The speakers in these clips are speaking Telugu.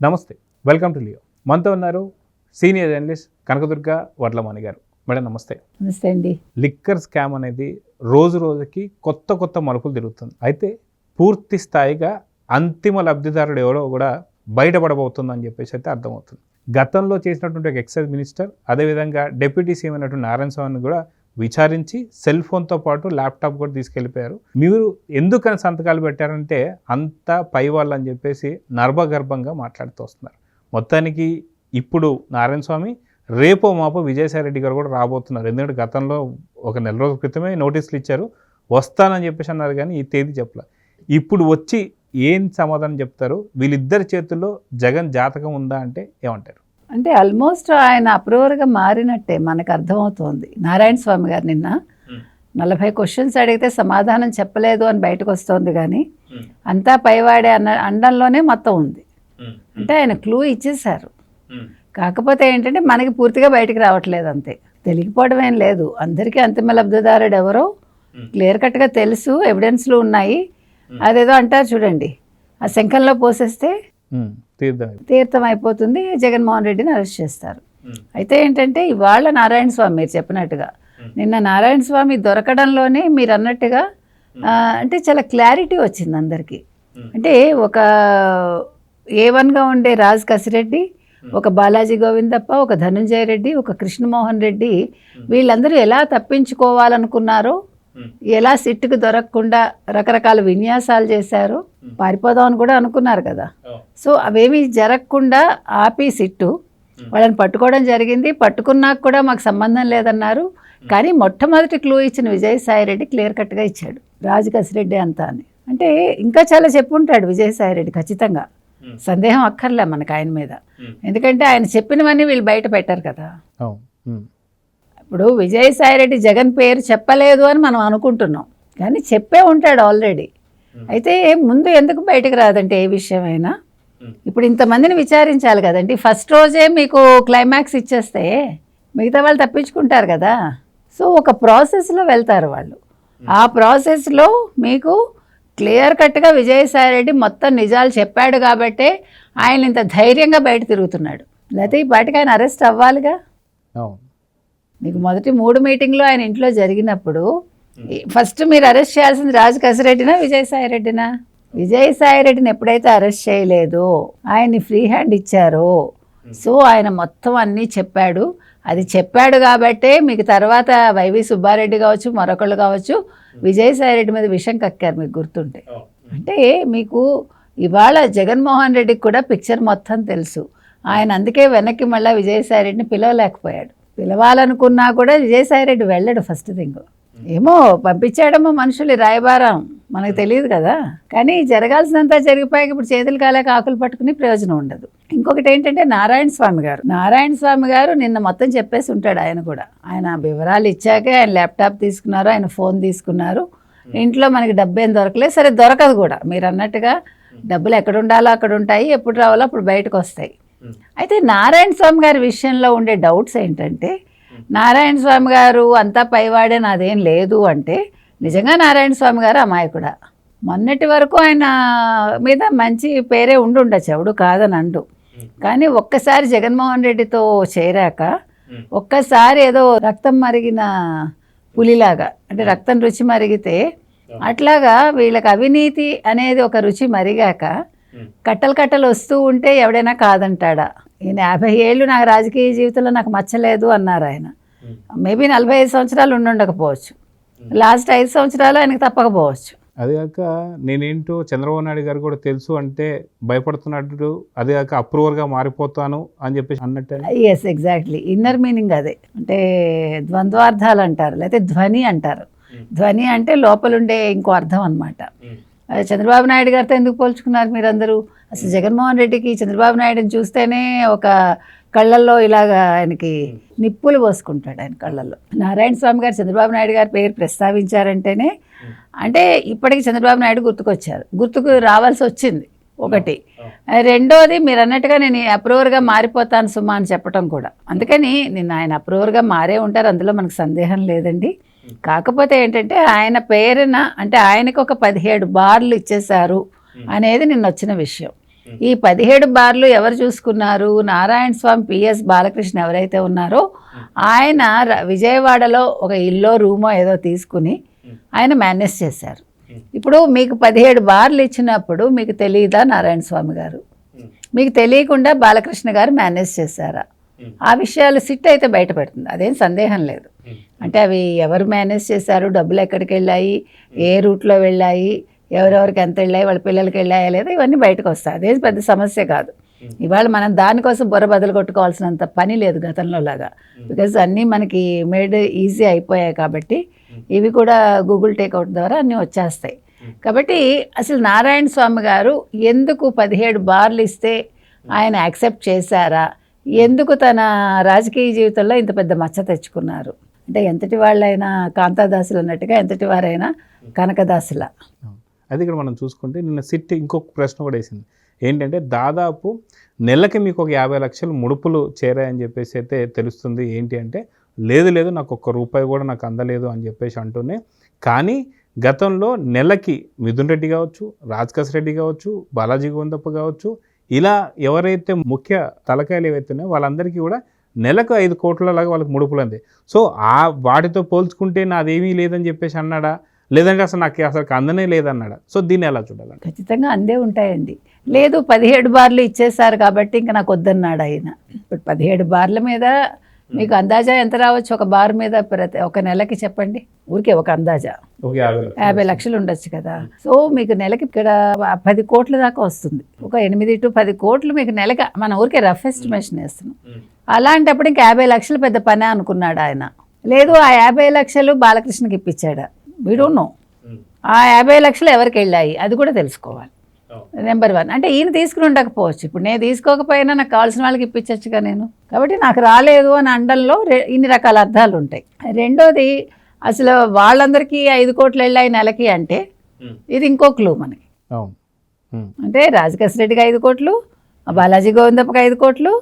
నమస్తే, వెల్కమ్ టు లియో. మనతో ఉన్నారు సీనియర్ జర్నలిస్ట్ కనకదుర్గ వడ్లమాని గారు. మేడం నమస్తే. నమస్తే అండి. లిక్కర్ స్కామ్ అనేది రోజు రోజుకి కొత్త మలుపులు తిరుగుతుంది. అయితే పూర్తి స్థాయిగా అంతిమ లబ్ధిదారుడు ఎవరో కూడా బయటపడబోతుందని చెప్పేసి అయితే అర్థమవుతుంది. గతంలో చేసినటువంటి ఒక ఎక్సైజ్ మినిస్టర్, అదేవిధంగా డిప్యూటీ సీఎం అయినటువంటి నారాయణ స్వామిని కూడా విచారించి సెల్ ఫోన్తో పాటు ల్యాప్టాప్ కూడా తీసుకెళ్ళిపోయారు. మీరు ఎందుకని సంతకాలు పెట్టారంటే అంతా పై వాళ్ళు అని చెప్పేసి నర్భగర్భంగా మాట్లాడుతూ వస్తున్నారు. మొత్తానికి ఇప్పుడు నారాయణ స్వామి రేపో మాపో విజయసాయి రెడ్డి గారు కూడా రాబోతున్నారు. ఎందుకంటే గతంలో ఒక నెల రోజుల క్రితమే నోటీసులు ఇచ్చారు, వస్తానని చెప్పేసి అన్నారు, కానీ ఈ తేదీ చెప్పలే. ఇప్పుడు వచ్చి ఏం సమాధానం చెప్తారు? వీళ్ళిద్దరి చేతుల్లో జగన్ జాతకం ఉందా అంటే ఏమంటారు? అంటే ఆల్మోస్ట్ ఆయన అప్రూవర్గా మారినట్టే మనకు అర్థమవుతోంది. నారాయణ స్వామి గారు నిన్న 40 క్వశ్చన్స్ అడిగితే సమాధానం చెప్పలేదు అని బయటకు వస్తుంది, కానీ అంతా పైవాడే అండంలోనే మొత్తం ఉంది. అంటే ఆయన క్లూ ఇచ్చేశారు. కాకపోతే ఏంటంటే మనకి పూర్తిగా బయటకు రావట్లేదు, అంతే. తెలియకపోవడం ఏం లేదు. అందరికీ అంతిమ లబ్ధిదారుడు ఎవరో క్లియర్ కట్గా తెలుసు, ఎవిడెన్స్లు ఉన్నాయి. అదేదో అంటారు చూడండి, ఆ శంఖంలో పోసేస్తే తీర్థం అయిపోతుంది, జగన్మోహన్ రెడ్డిని అరెస్ట్ చేస్తారు. అయితే ఏంటంటే ఇవాళ నారాయణ స్వామి మీరు చెప్పినట్టుగా నిన్న నారాయణ స్వామి దొరకడంలోనే మీరు అన్నట్టుగా అంటే చాలా క్లారిటీ వచ్చింది అందరికీ. అంటే ఒక A1గా ఉండే రాజ్ కసిరెడ్డి, ఒక బాలాజీ గోవిందప్ప, ఒక ధనుంజయ రెడ్డి, ఒక కృష్ణమోహన్ రెడ్డి, వీళ్ళందరూ ఎలా తప్పించుకోవాలనుకున్నారో, ఎలా సిట్టుకు దొరకకుండా రకరకాల విన్యాసాలు చేశారు, పారిపోదామని కూడా అనుకున్నారు కదా. సో అవేమీ జరగకుండా ఆపి సిట్టు వాళ్ళని పట్టుకోవడం జరిగింది. పట్టుకున్నాక కూడా మాకు సంబంధం లేదన్నారు. కానీ మొట్టమొదటి క్లూ ఇచ్చిన విజయసాయి రెడ్డి క్లియర్ కట్గా ఇచ్చాడు, రాజకసిరెడ్డి అంతా అని. అంటే ఇంకా చాలా చెప్పుంటాడు విజయసాయి రెడ్డి, ఖచ్చితంగా సందేహం అక్కర్లే మనకు ఆయన మీద. ఎందుకంటే ఆయన చెప్పినవన్నీ వీళ్ళు బయట పెట్టారు కదా. ఇప్పుడు విజయసాయి రెడ్డి జగన్ పేరు చెప్పలేదు అని మనం అనుకుంటున్నాం, కానీ చెప్పే ఉంటాడు ఆల్రెడీ. అయితే ముందు ఎందుకు బయటకు రాదంటే ఏ విషయమైనా ఇప్పుడు ఇంతమందిని విచారించాలి కదండి. ఫస్ట్ రోజే మీకు క్లైమాక్స్ ఇచ్చేస్తే మిగతా వాళ్ళు తప్పించుకుంటారు కదా. సో ఒక ప్రాసెస్లో వెళ్తారు వాళ్ళు. ఆ ప్రాసెస్లో మీకు క్లియర్ కట్గా విజయసాయి రెడ్డి మొత్తం నిజాలు చెప్పాడు కాబట్టే ఆయన ఇంత ధైర్యంగా బయట తిరుగుతున్నాడు. లేకపోతే ఈ పాటికి ఆయన అరెస్ట్ అవ్వాలిగా. మీకు మొదటి 3 మీటింగ్లు ఆయన ఇంట్లో జరిగినప్పుడు ఫస్ట్ మీరు అరెస్ట్ చేయాల్సింది రాజు కసిరెడ్డినా విజయసాయి రెడ్డినా? విజయసాయి రెడ్డిని ఎప్పుడైతే అరెస్ట్ చేయలేదో, ఆయన్ని ఫ్రీ హ్యాండ్ ఇచ్చారో, సో ఆయన మొత్తం అన్నీ చెప్పాడు. అది చెప్పాడు కాబట్టే మీకు తర్వాత వైవి సుబ్బారెడ్డి కావచ్చు, మరొకళ్ళు కావచ్చు, విజయసాయి రెడ్డి మీద విషం కక్కారు, మీకు గుర్తుంటే. అంటే మీకు ఇవాళ జగన్మోహన్ రెడ్డికి కూడా పిక్చర్ మొత్తం తెలుసు. ఆయన అందుకే వెనక్కి మళ్ళీ విజయసాయి రెడ్డిని పిలవలేకపోయాడు. పిలవాలనుకున్నా కూడా విజయసాయి రెడ్డి వెళ్ళాడు. ఫస్ట్ థింగ్ ఏమో పంపించాడేమో మనుషులు రాయబారం, మనకు తెలియదు కదా. కానీ జరగాల్సినంతా జరిగిపోయాక ఇప్పుడు చేతులు కాలేక ఆకులు పట్టుకుని ప్రయోజనం ఉండదు. ఇంకొకటి ఏంటంటే నారాయణ స్వామి గారు నిన్న మొత్తం చెప్పేసి ఉంటాడు. ఆయన కూడా ఆయన వివరాలు ఇచ్చాకే ఆయన ల్యాప్టాప్ తీసుకున్నారు, ఆయన ఫోన్ తీసుకున్నారు. ఇంట్లో మనకి డబ్బు ఏం దొరకలేదు, సరే దొరకదు కూడా. మీరు అన్నట్టుగా డబ్బులు ఎక్కడ ఉండాలో అక్కడ ఉంటాయి, ఎప్పుడు రావాలో అప్పుడు బయటకు వస్తాయి. అయితే నారాయణ స్వామి గారి విషయంలో ఉండే డౌట్స్ ఏంటంటే, నారాయణ స్వామి గారు అంతా పైవాడే, నాదేం లేదు అంటే నిజంగా నారాయణ స్వామి గారు అమాయకుడా? మొన్నటి వరకు ఆయన మీద మంచి పేరే ఉండుండొచ్చు, ఎవడు కాదని అండు. కానీ ఒక్కసారి జగన్మోహన్ రెడ్డితో చేరాక ఒక్కసారి ఏదో రక్తం మరిగిన పులిలాగా, అంటే రక్తం రుచి మరిగితే అట్లాగా వీళ్ళకి అవినీతి అనేది ఒక రుచి మరిగాక కట్టలు వస్తూ ఉంటే ఎవడైనా కాదంటాడా? ఈయన 50 ఏళ్ళు నాకు రాజకీయ జీవితంలో నాకు మచ్చలేదు అన్నారు ఆయన. మేబీ 45 సంవత్సరాలు ఉండకపోవచ్చు, లాస్ట్ 5 సంవత్సరాలు ఆయనకు తప్పకపోవచ్చు. అదే కాక నేనేంటో చంద్రబాబు నాయుడు గారు కూడా తెలుసు అంటే భయపడుతున్నట్టు, అదే కాక అప్రూవర్గా మారిపోతాను అని చెప్పేసి అన్నట్టు. Yes, exactly. ఇన్నర్ మీనింగ్ అదే. అంటే ద్వంద్వార్థాలు అంటారు, లేకపోతే ధ్వని అంటారు. ధ్వని అంటే లోపలుండే ఇంకో అర్థం అనమాట. చంద్రబాబు నాయుడు గారితో ఎందుకు పోల్చుకున్నారు మీరందరూ? అసలు జగన్మోహన్ రెడ్డికి చంద్రబాబు నాయుడుని చూస్తేనే ఒక కళ్ళల్లో ఇలాగా ఆయనకి నిప్పులు పోసుకుంటాడు ఆయన కళ్ళల్లో. నారాయణ స్వామి గారు చంద్రబాబు నాయుడు గారి పేరు ప్రస్తావించారంటేనే అంటే ఇప్పటికి చంద్రబాబు నాయుడు గుర్తుకు రావాల్సి వచ్చింది ఒకటి. రెండోది మీరు అన్నట్టుగా నేను అప్రూవర్గా మారిపోతాను సుమా అని చెప్పడం కూడా. అందుకని నేను ఆయన అప్రూవర్గా మారే ఉంటారు, అందులో మనకు సందేహం లేదండి. కాకపోతే ఏంటంటే ఆయన పేరున అంటే ఆయనకు ఒక 17 బార్లు ఇచ్చేశారు అనేది నిన్న వచ్చిన విషయం. ఈ 17 బార్లు ఎవరు చూసుకున్నారు? నారాయణ స్వామి పిఎస్ బాలకృష్ణ ఎవరైతే ఉన్నారో ఆయన విజయవాడలో ఒక ఇల్లో రూమో ఏదో తీసుకుని ఆయన మేనేజ్ చేశారు. ఇప్పుడు మీకు 17 బార్లు ఇచ్చినప్పుడు మీకు తెలియదా నారాయణ స్వామి గారు? మీకు తెలియకుండా బాలకృష్ణ గారు మేనేజ్ చేశారా? ఆ విషయాలు సిట్ అయితే బయట పెడుతుంది, అదేం సందేహం లేదు. అంటే అవి ఎవరు మేనేజ్ చేశారు, డబ్బులు ఎక్కడికి వెళ్ళాయి, ఏ రూట్లో వెళ్ళాయి, ఎవరెవరికి ఎంత వెళ్ళాయి, వాళ్ళ పిల్లలకి వెళ్ళాయా లేదా, ఇవన్నీ బయటకు వస్తాయి. అదేం పెద్ద సమస్య కాదు. ఇవాళ మనం దానికోసం బుర్ర బదులు కొట్టుకోవాల్సినంత పని లేదు గతంలో లాగా. బికాజ్ అన్నీ మనకి మేడ్ ఈజీ అయిపోయాయి కాబట్టి ఇవి కూడా గూగుల్ టేక్అవుట్ ద్వారా అన్నీ వచ్చేస్తాయి. కాబట్టి అసలు నారాయణ స్వామి గారు ఎందుకు 17 బార్లు ఇస్తే ఆయన యాక్సెప్ట్ చేశారా? ఎందుకు తన రాజకీయ జీవితంలో ఇంత పెద్ద మచ్చ తెచ్చుకున్నారు? అంటే ఎంతటి వాళ్ళైనా కాంతాదాసులు అన్నట్టుగా ఎంతటి వారైనా కనకదాసుల. అది ఇక్కడ మనం చూసుకుంటే నిన్న సిట్ ఇంకొక ప్రశ్న కూడా వేసింది ఏంటంటే, దాదాపు నెలకి మీకు ఒక 50 లక్షలు ముడుపులు చేరాయని చెప్పేసి అయితే తెలుస్తుంది. ఏంటి అంటే, లేదు నాకు ₹1 కూడా నాకు అందలేదు అని చెప్పేసి అంటూనే, కానీ గతంలో నెలకి మిథున్ రెడ్డి కావచ్చు, రాజకేశ్ రెడ్డి కావచ్చు, బాలాజీ గోవిందప్ప కావచ్చు, ఇలా ఎవరైతే ముఖ్య తలకాయలు ఏవైతే ఉన్నాయో వాళ్ళందరికీ కూడా నెలకు 5 కోట్లలాగా వాళ్ళకి ముడుపులు అంది. సో వాటితో పోల్చుకుంటే నాదేమీ లేదని చెప్పేసి అన్నాడా, లేదంటే అసలు నాకు అసలు అందనే లేదన్నాడా? సో దీన్ని ఎలా చూడాలండి? ఖచ్చితంగా అందే ఉంటాయండి. లేదు 17 బార్లు ఇచ్చేసారు కాబట్టి ఇంకా నాకు వద్దన్నాడు ఆయన. ఇప్పుడు 17 బార్ల మీద మీకు అందాజా ఎంత రావచ్చు? ఒక బార్ మీద ఒక నెలకి చెప్పండి, ఊరికే ఒక అందాజా 50 లక్షలు ఉండొచ్చు కదా. సో మీకు నెలకి ఇక్కడ 10 కోట్ల దాకా వస్తుంది. ఒక 8 to 10 కోట్లు మీకు నెలకి, మన ఊరికే రఫ్ ఎస్టిమేషన్ వేస్తున్నాం. అలాంటప్పుడు ఇంకా 50 లక్షలు పెద్ద పనే అనుకున్నాడు ఆయన. లేదు ఆ 50 లక్షలు బాలకృష్ణకి ఇప్పించాడా? We don't know. ఆ 50 లక్షలు ఎవరికి వెళ్ళాయి అది కూడా తెలుసుకోవాలి. నెంబర్ 1 అంటే ఈయన తీసుకుని ఉండకపోవచ్చు. ఇప్పుడు నేను తీసుకోకపోయినా నాకు కావాల్సిన వాళ్ళకి ఇప్పించచ్చుగా నేను. కాబట్టి నాకు రాలేదు అని అనడంలో ఇన్ని రకాల అర్థాలు ఉంటాయి. రెండోది, అసలు వాళ్ళందరికీ 5 కోట్లు వెళ్ళాయి నెలకి అంటే ఇది ఇంకో క్లూ మనకి. అంటే రాజకేశ్ రెడ్డికి 5 కోట్లు, బాలాజీ గోవిందప్పకి 5 కోట్లు,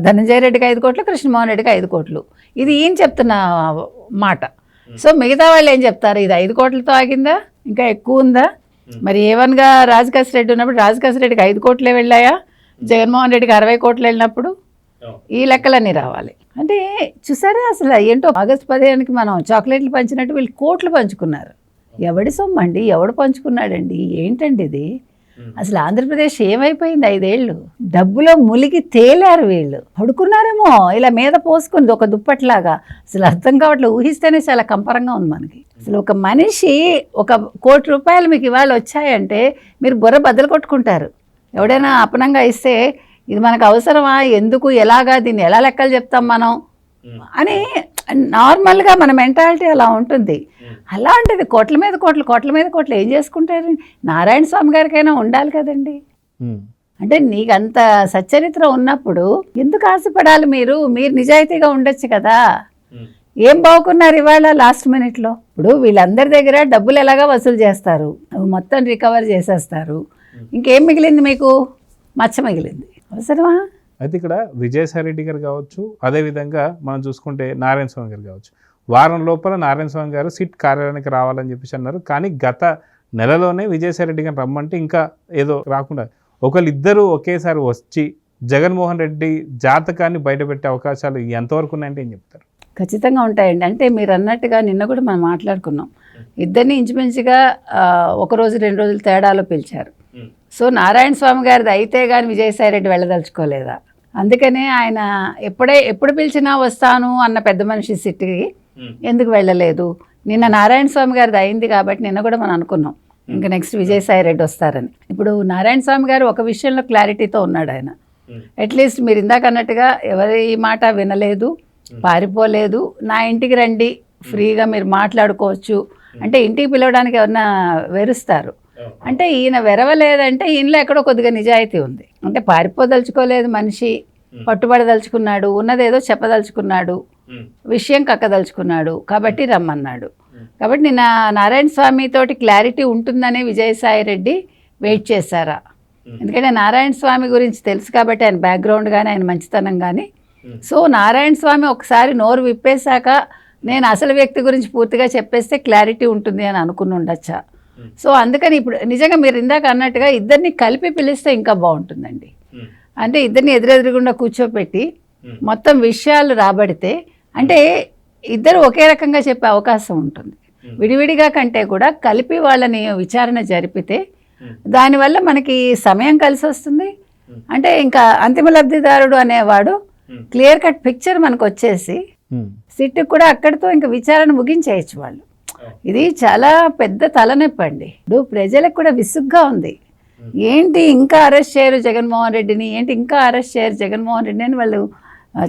ధనంజయ రెడ్డికి 5 కోట్లు, కృష్ణమోహన్ రెడ్డికి 5 కోట్లు. ఇది ఈయన చెప్తున్న మాట. సో మిగతా వాళ్ళు ఏం చెప్తారు? ఇది 5 కోట్లతో ఆగిందా, ఇంకా ఎక్కువ ఉందా? మరి ఏవన్గా రాజకేశ్ రెడ్డి ఉన్నప్పుడు రాజకేశ్ రెడ్డికి 5 కోట్లే వెళ్ళాయా, జగన్మోహన్ రెడ్డికి 60 కోట్లు వెళ్ళినప్పుడు? ఈ లెక్కలన్నీ రావాలి. అంటే చూసారా అసలు ఏంటో, ఆగస్టు 15కి మనం చాక్లెట్లు పంచినట్టు వీళ్ళు కోట్లు పంచుకున్నారు. ఎవడి సొమ్మండి, ఎవడు పంచుకున్నాడండి? ఏంటండి ఇది? అసలు ఆంధ్రప్రదేశ్ ఏమైపోయింది? 5 ఏళ్ళు డబ్బులో ములిగి తేలారు వీళ్ళు. పడుకున్నారేమో ఇలా మీద పోసుకుంది ఒక దుప్పట్లాగా. అసలు అర్థం కావట్లేదు, ఊహిస్తేనే చాలా కంపరంగా ఉంది మనకి. అసలు ఒక మనిషి ₹1 కోటి మీకు ఇవాళ వచ్చాయంటే మీరు బుర్ర బద్దలు కొట్టుకుంటారు. ఎవడైనా అపనంగా ఇస్తే ఇది మనకు అవసరమా, ఎందుకు, ఎలాగా, దీన్ని ఎలా లెక్కలు చెప్తాం మనం అని నార్మల్గా మన మెంటాలిటీ అలా ఉంటుంది. అలాంటిది కోట్ల మీద కోట్లు ఏం చేసుకుంటారు? నారాయణ స్వామి గారికైనా ఉండాలి కదండి. అంటే నీకు అంత సచ్చరిత్ర ఉన్నప్పుడు ఎందుకు ఆశపడాలి? మీరు నిజాయితీగా ఉండొచ్చు కదా. ఏం బాగుకున్నారు ఇవాళ లాస్ట్ మినిట్లో? ఇప్పుడు వీళ్ళందరి దగ్గర డబ్బులు ఎలాగా వసూలు చేస్తారు, మొత్తం రికవర్ చేసేస్తారు. ఇంకేం మిగిలింది మీకు? మచ్చ మిగిలింది. అవసరమా? అయితే ఇక్కడ విజయసాయి రెడ్డి గారు కావచ్చు, అదేవిధంగా మనం చూసుకుంటే నారాయణ స్వామి గారు కావచ్చు, వారం లోపల నారాయణ స్వామి గారు సిట్ కార్యాలయానికి రావాలని చెప్పేసి అన్నారు. కానీ గత నెలలోనే విజయసాయి రెడ్డి గారిని రమ్మంటే ఇంకా ఏదో రాకుండా ఒకళ్ళిద్దరూ ఒకేసారి వచ్చి జగన్మోహన్ రెడ్డి జాతకాన్ని బయటపెట్టే అవకాశాలు ఎంతవరకు ఉన్నాయంటే ఏం చెప్తారు? ఖచ్చితంగా ఉంటాయండి. అంటే మీరు అన్నట్టుగా నిన్న కూడా మనం మాట్లాడుకున్నాం, ఇద్దరిని ఇంచుమించుగా 1 రోజు 2 రోజులు తేడాలో పిలిచారు. సో నారాయణ స్వామి గారిది అయితే కానీ విజయసాయి రెడ్డి వెళ్ళదలుచుకోలేదా? అందుకనే ఆయన ఎప్పుడు పిలిచినా వస్తాను అన్న పెద్ద మనిషి సిట్కి ఎందుకు వెళ్ళలేదు? నిన్న నారాయణ స్వామి గారిది అయింది కాబట్టి నిన్న కూడా మనం అనుకున్నాం ఇంకా నెక్స్ట్ విజయసాయి రెడ్డి వస్తారని. ఇప్పుడు నారాయణ స్వామి గారు ఒక విషయంలో క్లారిటీతో ఉన్నాడు. ఆయన అట్లీస్ట్ మీరు ఇందాక అన్నట్టుగా ఎవరి మాట వినలేదు, పారిపోలేదు. నా ఇంటికి రండి, ఫ్రీగా మీరు మాట్లాడుకోవచ్చు అంటే ఇంటికి పిలవడానికి ఎవరన్నా వెరుస్తారు. అంటే ఈయన వెరవలేదంటే ఈయనలో ఎక్కడో కొద్దిగా నిజాయితీ ఉంది. అంటే పారిపోదలుచుకోలేదు మనిషి, పట్టుబడదలుచుకున్నాడు, ఉన్నదేదో చెప్పదలుచుకున్నాడు, విషయం కక్కదలుచుకున్నాడు కాబట్టి రమ్మన్నాడు. కాబట్టి నిన్న నారాయణ స్వామి తోటి క్లారిటీ ఉంటుందనే విజయసాయి రెడ్డి వెయిట్ చేశారా? ఎందుకంటే నారాయణ స్వామి గురించి తెలుసు కాబట్టి, ఆయన బ్యాక్గ్రౌండ్ కానీ ఆయన మంచితనం కానీ. సో నారాయణ స్వామి ఒకసారి నోరు విప్పేశాక నేను అసలు వ్యక్తి గురించి పూర్తిగా చెప్పేస్తే క్లారిటీ ఉంటుంది అని అనుకుని ఉండొచ్చా? సో అందుకని ఇప్పుడు నిజంగా మీరు ఇందాక అన్నట్టుగా ఇద్దరిని కలిపి పిలిస్తే ఇంకా బాగుంటుందండి. అంటే ఇద్దరిని ఎదురెదురుగుండా కూర్చోపెట్టి మొత్తం విషయాలు రాబడితే అంటే ఇద్దరు ఒకే రకంగా చెప్పే అవకాశం ఉంటుంది. విడివిడిగా కంటే కూడా కలిపి వాళ్ళని విచారణ జరిపితే దానివల్ల మనకి సమయం కలిసి వస్తుంది. అంటే ఇంకా అంతిమ లబ్ధిదారుడు అనేవాడు క్లియర్ కట్ పిక్చర్ మనకు వచ్చేసి సిట్ కూడా అక్కడితో ఇంకా విచారణ ముగించేయచ్చు వాళ్ళు. ఇది చాలా పెద్ద తలనొప్పి అండి. ఇప్పుడు ప్రజలకు కూడా విసుగ్గా ఉంది, ఏంటి ఇంకా అరెస్ట్ చేయరు జగన్మోహన్ రెడ్డిని, ఏంటి ఇంకా అరెస్ట్ చేయరు జగన్మోహన్ రెడ్డిని అని వాళ్ళు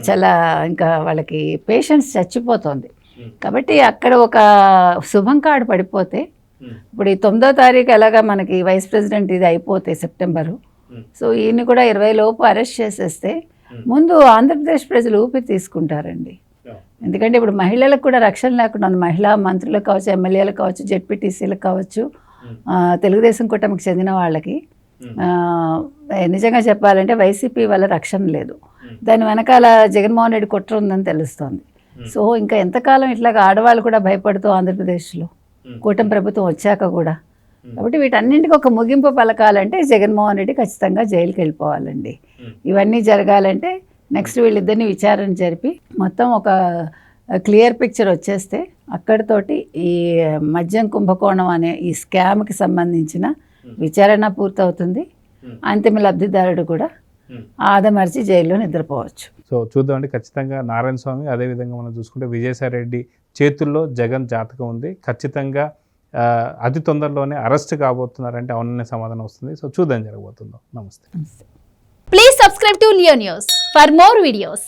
చాలా ఇంకా వాళ్ళకి పేషెన్స్ చచ్చిపోతుంది. కాబట్టి అక్కడ ఒక శుభం కార్డు పడిపోతే ఇప్పుడు ఈ 9వ తారీఖు ఎలాగా మనకి వైస్ ప్రెసిడెంట్ ఇది అయిపోతే సెప్టెంబరు, సో ఈయన్ని కూడా 20 లోపు అరెస్ట్ చేసేస్తే ముందు ఆంధ్రప్రదేశ్ ప్రజలు ఊపిరి తీసుకుంటారండి. ఎందుకంటే ఇప్పుడు మహిళలకు కూడా రక్షణ లేకుండా ఉంది. మహిళా మంత్రులకు కావచ్చు, ఎమ్మెల్యేలకు కావచ్చు, జెడ్పీటీసీలకు కావచ్చు, తెలుగుదేశం కూటమికి చెందిన వాళ్ళకి నిజంగా చెప్పాలంటే వైసీపీ వల్ల రక్షణ లేదు. దాని వెనకాల జగన్మోహన్ రెడ్డి కుట్ర ఉందని తెలుస్తోంది. సో ఇంకా ఎంతకాలం ఇట్లాగా ఆడవాళ్ళు కూడా భయపడుతూ ఆంధ్రప్రదేశ్లో కూటమి ప్రభుత్వం వచ్చాక కూడా. కాబట్టి వీటన్నింటికి ఒక ముగింపు పలకాలంటే జగన్మోహన్ రెడ్డి ఖచ్చితంగా జైలుకి వెళ్ళిపోవాలండి. ఇవన్నీ జరగాలంటే నెక్స్ట్ వీళ్ళిద్దరిని విచారణ జరిపి మొత్తం ఒక క్లియర్ పిక్చర్ వచ్చేస్తే అక్కడితోటి ఈ మద్యం కుంభకోణం అనే ఈ స్కామ్కి సంబంధించిన విచారణ పూర్తవుతుంది. అంతిమ లబ్ధిదారుడు కూడా ఆదమర్చి జైల్లో నిద్రపోవచ్చు. సో చూద్దామండి, ఖచ్చితంగా నారాయణ స్వామి, అదేవిధంగా మనం చూసుకుంటే విజయసాయి రెడ్డి చేతుల్లో జగన్ జాతకం ఉంది. ఖచ్చితంగా అతి తొందరలోనే అరెస్ట్ కాబోతున్నారంటే అవుననే సమాధానం వస్తుంది. సో చూద్దాం జరగబోతుందో. నమస్తే. Please subscribe to Leo News for more videos.